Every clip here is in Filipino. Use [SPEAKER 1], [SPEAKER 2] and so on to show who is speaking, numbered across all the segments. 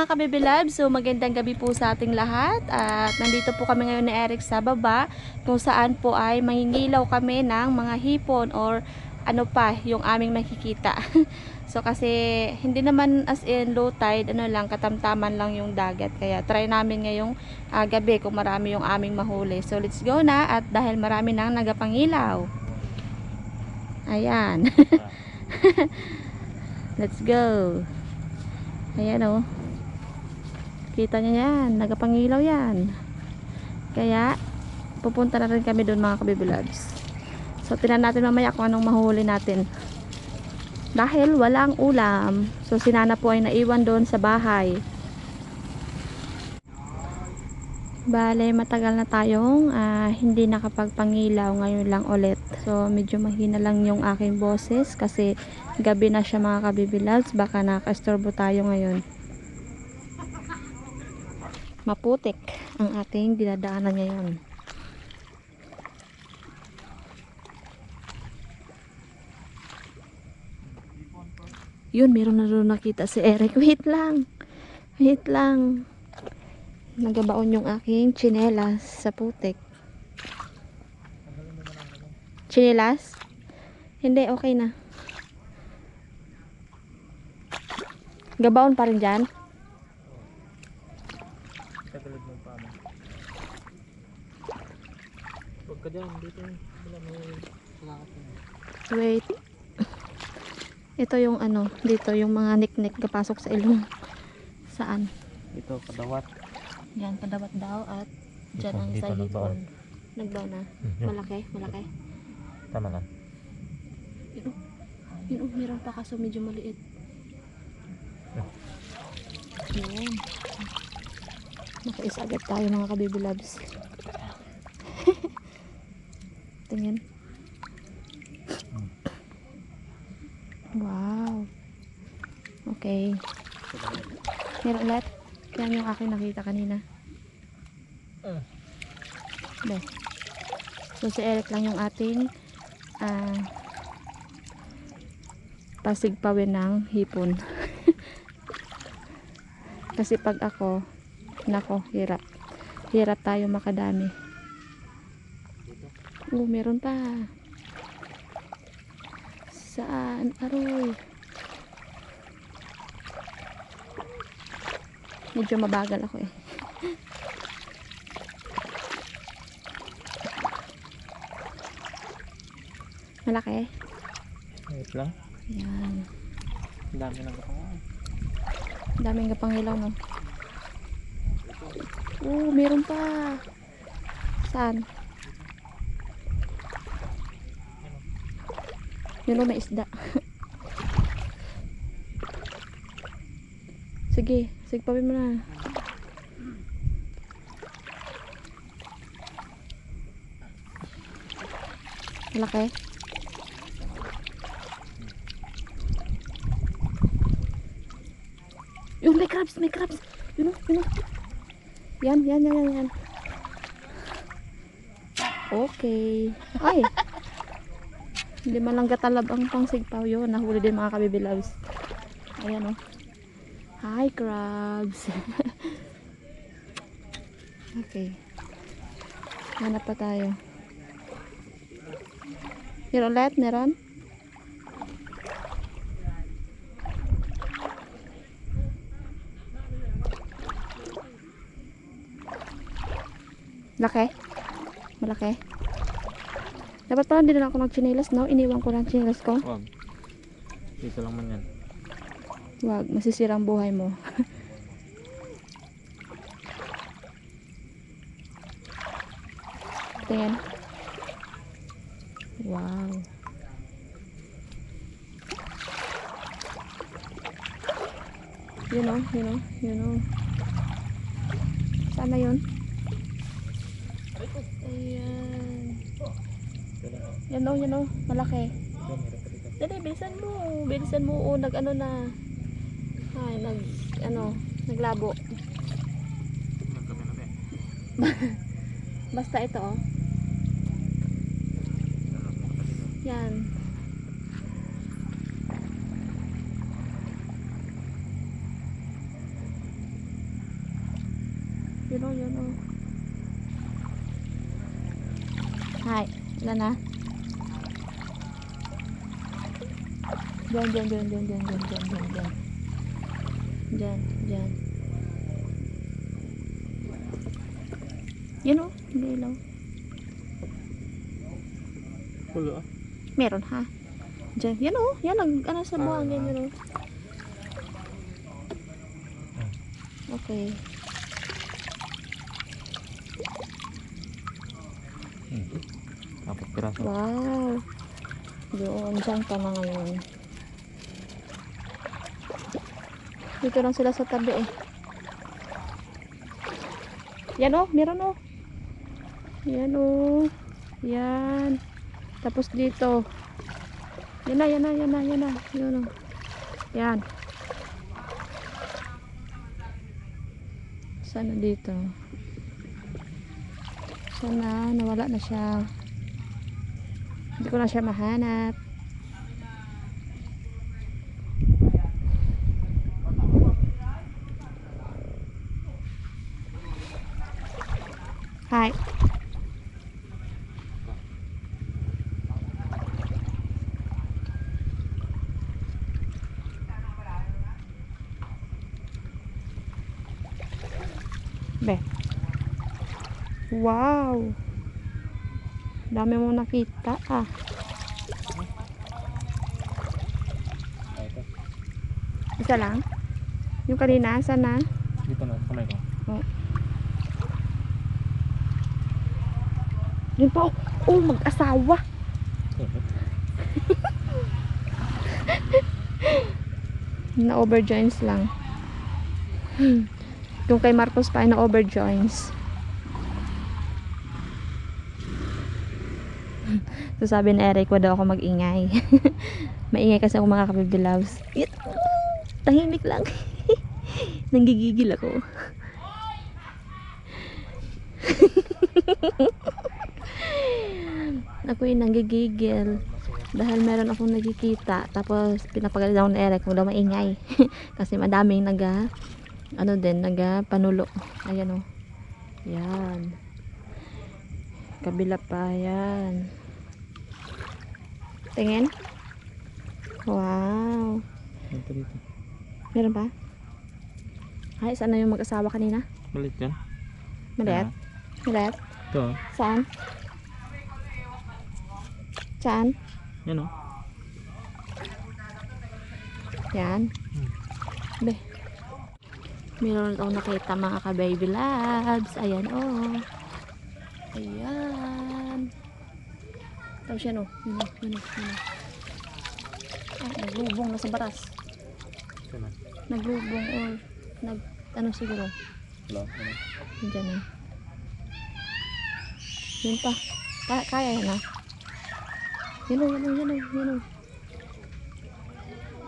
[SPEAKER 1] mga kabibilab, so magandang gabi po sa ating lahat at nandito po kami ngayon ni Eric sa baba kung saan po ay mangingilaw kami ng mga hipon or ano pa yung aming makikita. So kasi hindi naman as in low tide, ano lang, katamtaman lang yung dagat, kaya try namin ngayong gabi kung marami yung aming mahuli. So let's go na at dahil marami nang nagapangilaw. Ayan. Let's go. Ayan o. Kita nyo yan, nagapangilaw yan. Kaya pupunta na rin kami doon mga kabibilabs. So tingnan natin mamaya kung anong mahuli natin. Dahil walang ulam, so si Nana po ay naiwan doon sa bahay. Bale, matagal na tayong hindi nakapagpangilaw, ngayon lang ulit. So medyo mahina lang yung aking boses kasi gabi na siya mga kabibilabs. Baka nakastorbo tayo ngayon. Maputik ang ating dinadaanan ngayon. Yun, meron na doon nakita si Eric. Wait lang. Wait lang. Nagabaon yung aking tsinelas sa putik. Tsinelas? Hindi, okay na. Gabaon pa rin dyan?
[SPEAKER 2] Tagalog mo pa mo. Huwag ka dyan, dito. Wala mo salakat mo.
[SPEAKER 1] Wait. Ito yung ano, dito yung mga niknik kapasok sa ilong. Saan?
[SPEAKER 2] Dito, kadawat.
[SPEAKER 1] Yan, padawat daw at dyan ang
[SPEAKER 2] Dito,
[SPEAKER 1] sa
[SPEAKER 2] nagbaon.
[SPEAKER 1] hipon. Nagbaon na. Malaki, malaki.
[SPEAKER 2] Tama lang.
[SPEAKER 1] Yun, meron pa kaso medyo maliit. Yun. Nakaisa agad tayo mga kabibilabs. Tingin. Wow. Okay. Meron ulit. Yan yung aking nakita kanina. Be. So si Eric lang yung ating pasigpawin ng hipon. Kasi pag ako, nako, hirap. Hirap tayo makadami. Meron pa. Saan? Aroy. Medyo mabagal ako eh. Malaki.
[SPEAKER 2] Wait lang.
[SPEAKER 1] Yan.
[SPEAKER 2] Ang dami ng kapangan.
[SPEAKER 1] Daming kapangilaw, no? Meron pa. Saan? Yun o, may isda. Sige, sigpawin mo na. Malaki. Yung may crabs, may crabs. Yun o, yun o. Yan. Okay. Ay. Hindi man lang gatalab ang pangsigpaw yun. Nahuli din mga kabibilabs. Ayan o. Hi crabs. Okay. Hanap pa tayo. Meron ulit? Meron? Laki? Malaki? Dapat pala din na ako nagchinelas, no? Iniwan ko lang chinelas ko.
[SPEAKER 2] Huwag. Dito lang man yan.
[SPEAKER 1] Wag, masisira ang buhay mo. Tingnan. Wow. You know. Sana yun? Ayan. Yan o, malaki. Dali, bilisan mo. Nag-ano na. Ay, naglabo. Basta ito, oh. Yan. Yun o, yun o. Hi. Ilan na? Diyan, diyan, diyan, diyan, diyan, diyan, diyan, diyan, diyan. Diyan, diyan. Yun o, hindi ilaw.
[SPEAKER 2] Wala.
[SPEAKER 1] Meron ha. Diyan, yan o. Yan, ano sa buhangin, yun o. Okay.
[SPEAKER 2] Apat piraso.
[SPEAKER 1] Wow. Doon, dyan ka na ngayon. Dito lang sila sa tabi eh. Yan o, meron o. Yan o. Yan. Tapos dito. Yan na, yan na, yan na, yan na. Yan o. Yan. Sana dito. Sana nawala na siya. Hindi ko na siya mahanap. Hi. Be. Wow. Dami mo nakita ah.
[SPEAKER 2] Ito.
[SPEAKER 1] Isa lang? Yung kanina, sana?
[SPEAKER 2] Dito na, kamay ko.
[SPEAKER 1] Oh. Yun pa, oh, mag-asawa. Na overjoins lang. Yung kay Marcos pa ay na overjoins. So sabi ni Eric, wala daw ako mag-ingay. Maingay kasi ako mga kababy loves. Tahimik lang. Nanggigigil ako. Ako yung nanggigigil. Dahil meron akong nakikita. Tapos pinapagalit ako ni Eric, wala maingay. Kasi madaming panulo. Ayan o. Yan. Kabila pa, yan. Tingin. Wow.
[SPEAKER 2] Ito dito.
[SPEAKER 1] Meron pa? Ay, saan na yung mag-asawa kanina?
[SPEAKER 2] Malit yan.
[SPEAKER 1] Malet? Malet?
[SPEAKER 2] Ito.
[SPEAKER 1] Saan? Saan?
[SPEAKER 2] Yan o.
[SPEAKER 1] Yan. Be. Meron akong nakita mga ka-baby labs. Ayan o. Ayan. Tapos yan o. Yun o. Yun o. Yun o. Ah, naglubong na sa baras.
[SPEAKER 2] Ito na.
[SPEAKER 1] Naglubong or ano siguro.
[SPEAKER 2] Wala.
[SPEAKER 1] Diyan na. Yun pa. Kaya yan ha. Yun o. Yun o. Yun o. Yun o.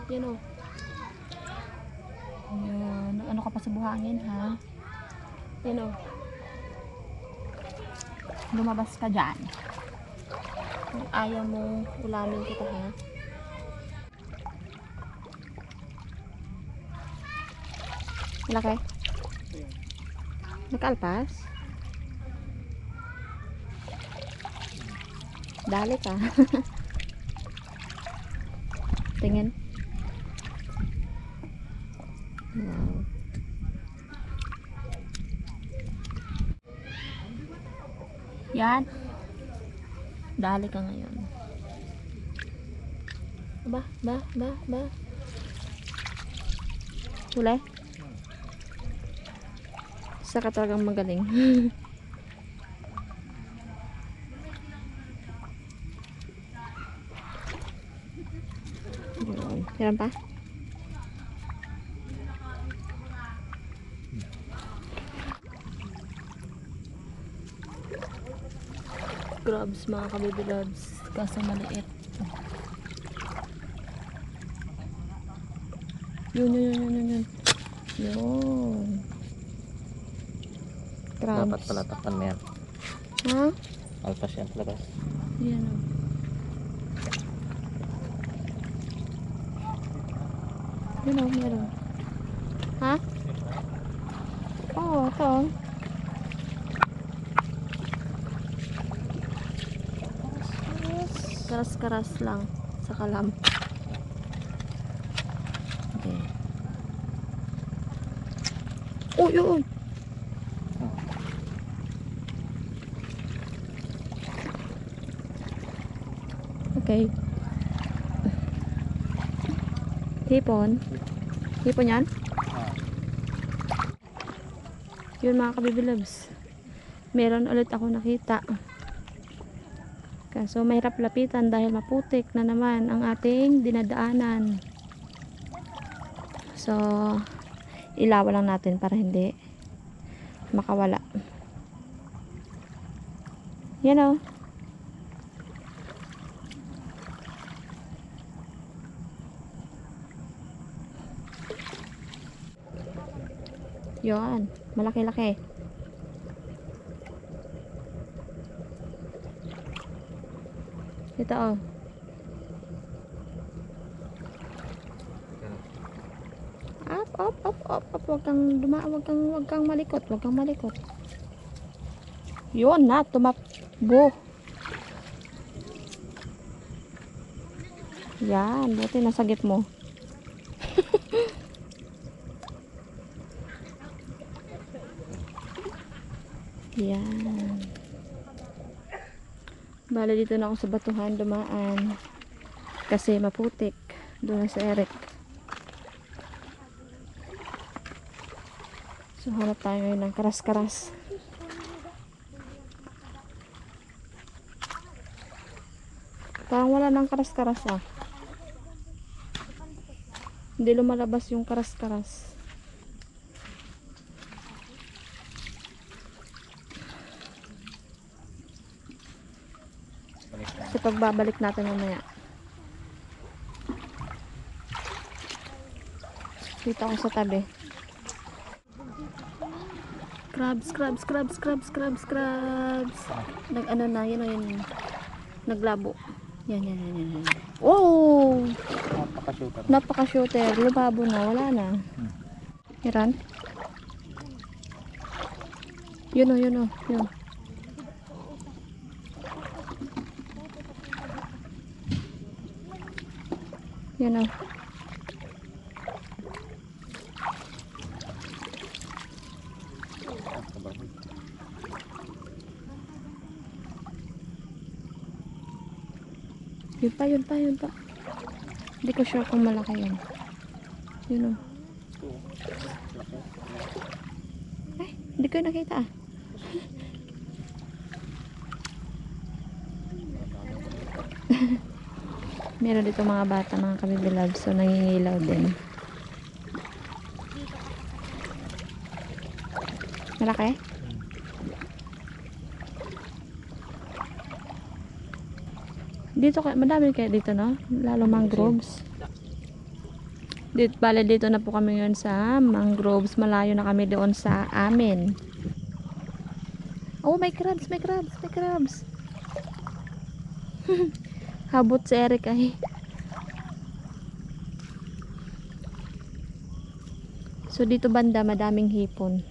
[SPEAKER 1] Yun o. Ayan. Ano ka pa sa buhangin ha? Yun o. Lumabas ka dyan. Kung ayaw mo ulamin kita ha. Malaki? Nakalpas? Dali ka. Tingin. Wow. Yan. Dali ka ngayon. Ba. Huli? Isa ka talagang magaling. Meron pa? Grabs mga kababy loves. Kaso maliit. Yun. Yun. Crabs.
[SPEAKER 2] Dapat pala takpan mo yan.
[SPEAKER 1] Ha?
[SPEAKER 2] Alpas yan palabas.
[SPEAKER 1] Yan o. Yun o, meron. Ha? Oo, ito. Karas-karas lang sa kalam. Okay. Uy, uy. Okay. Hipon. Hipon yan? Yun mga kabibilabs. Meron ulit ako nakita. Kaso mahirap lapitan dahil maputik na naman ang ating dinadaanan. So, ilawan lang natin para hindi makawala. Yan o. Yan. Malaki-laki. Ito oh. Up. Wag kang malikot. Yun na, tumakbo. Yan, buti nasagip mo. Yan. Bala dito na ako sa batuhan dumaan. Kasi maputik. Doon na si Eric. So hanap tayo ngayon ng karas-karas. Parang wala ng karas-karas ah. Hindi lumalabas yung karas-karas. Kasi pagbabalik natin mamaya. Dito ako sa tabi. Crabs. Nag-ano na, yun. Naglabo. Yan. Oh! Napaka-shooter. Lumabo na, wala na. Iran? Yun. Yan o. Yun pa. Hindi ko sure kung malaki yun. Yun o. Ay, hindi ko nakita ah. Meron dito mga bata, mga kabibilab. So, nangingilaw din. Malaki? Dito, madami kaya dito, no? Lalo mangroves. Dito na po kami ngayon sa mangroves. Malayo na kami doon sa amin. Oh, may crabs. Habot si Eric ay. So dito banda madaming hipon.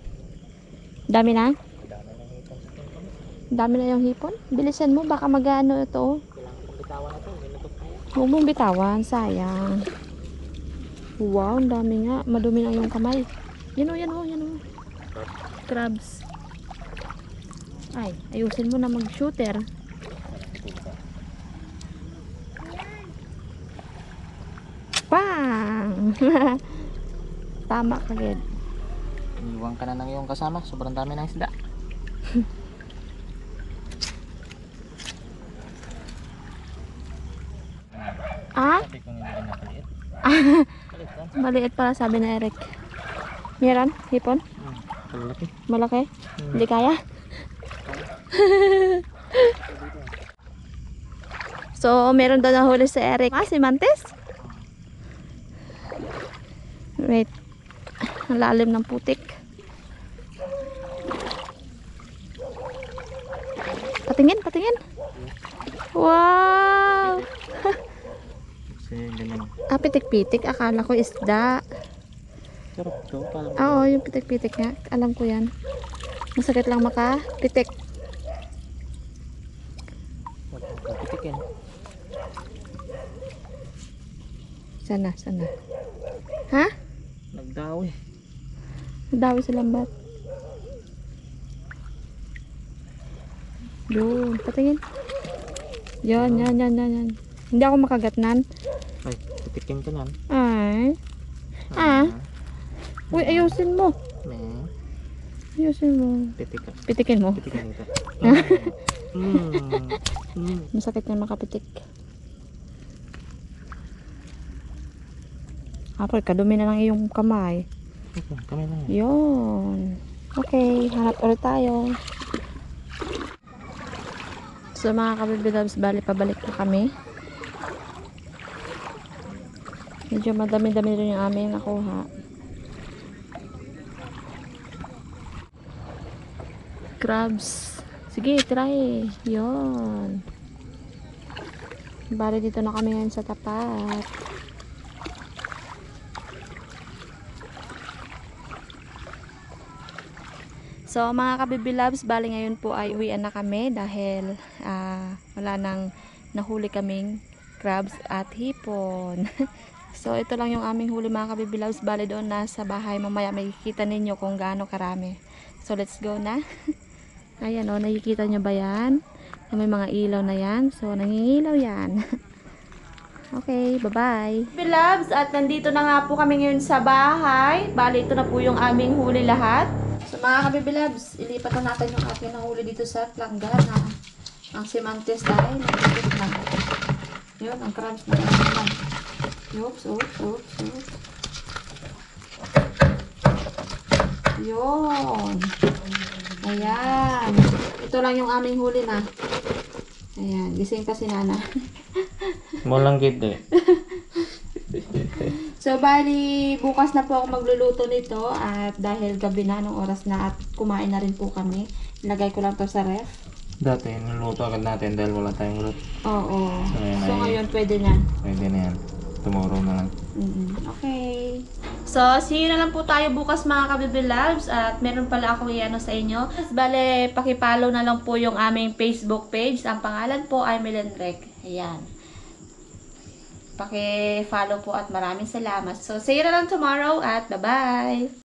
[SPEAKER 1] Dami na? Dami na yung hipon? Bilisan mo baka magano ito. Huwag mong bitawan, sayang. Wow, ang dami nga. Madumi na yung kamay. Yan o. Crabs. Ay, ayusin mo na mag-shooter. Pang! Tama kagad.
[SPEAKER 2] Iniwan ka na ng iyong kasama. Sobrang dami ng isda.
[SPEAKER 1] Ah?
[SPEAKER 2] Sabi kong hindi na maliit.
[SPEAKER 1] Maliit pala sabi na Eric. Meron? Hipon?
[SPEAKER 2] Malaki.
[SPEAKER 1] Malaki? Hindi kaya? So, meron daw nahuli si Eric. Ah, si Mantis? Wait. Ang lalim ng putik. Patingin. Wow! Ah, pitik-pitik. Akala ko isda.
[SPEAKER 2] Sarap to.
[SPEAKER 1] Oo, yung pitik-pitik nga. Alam ko yan. Masakit lang makapitik.
[SPEAKER 2] Pitikin.
[SPEAKER 1] Sana. Ha?
[SPEAKER 2] Nagdawi.
[SPEAKER 1] Dawi sa lambat. Yun, patingin. Yan. Hindi ako makagatnan.
[SPEAKER 2] Ay, titikim ka nan.
[SPEAKER 1] Ay. Ah. Uy, ayusin mo.
[SPEAKER 2] Ne.
[SPEAKER 1] Ayusin mo.
[SPEAKER 2] Titika.
[SPEAKER 1] Pitikin mo.
[SPEAKER 2] Titikin ito.
[SPEAKER 1] Masakit na makapitik. Apple, kadumi na lang iyong kamay.
[SPEAKER 2] Kami lang.
[SPEAKER 1] Yun. Okay, hanap ulit tayo. So mga kabibilabs, bali pabalik na kami. Medyo madami-dami rin yung aming nakuha. Crabs. Sige, try. Yun. Bali dito na kami ngayon sa tapat. So mga kabibilabs, bali ngayon po ay uwian na kami dahil wala nang nahuli kaming crabs at hipon. So ito lang yung aming huli mga kabibilabs, bali doon na sa bahay. Mamaya makikita ninyo kung gaano karami. So let's go na. Ayan o, nakikita nyo ba yan? May mga ilaw na yan. So nangingilaw yan. Okay, bye-bye. Kabibilabs, at nandito na nga po kami ngayon sa bahay. Bali ito na po yung aming huli lahat. So mga kabibilabs, ilipat na natin yung ating nahuli dito sa planggan na ang simantes dahil nakikit na. Yun, ang crunch na yan. Oops. Yun. Ayan. Ito lang yung aming huli na. Ayan, gising kasi nana.
[SPEAKER 2] Molang gid eh.
[SPEAKER 1] So, bali, bukas na po ako magluluto nito at dahil gabi na nung oras na at kumain na rin po kami. Ilagay ko lang to sa ref.
[SPEAKER 2] Dati, niluto agad natin dahil wala tayong ulit.
[SPEAKER 1] Oo.
[SPEAKER 2] Ayan,
[SPEAKER 1] So,
[SPEAKER 2] ay-
[SPEAKER 1] ngayon pwede na.
[SPEAKER 2] Pwede na yan. Tomorrow na lang.
[SPEAKER 1] Okay. So, see you na lang po tayo bukas mga kabibilabs at meron pala akong iano sa inyo. Bale, pakipollow na lang po yung aming Facebook page. Ang pangalan po ay Milenrec. Ayan. Paki-follow po at maraming salamat. So, see you na lang tomorrow at bye-bye!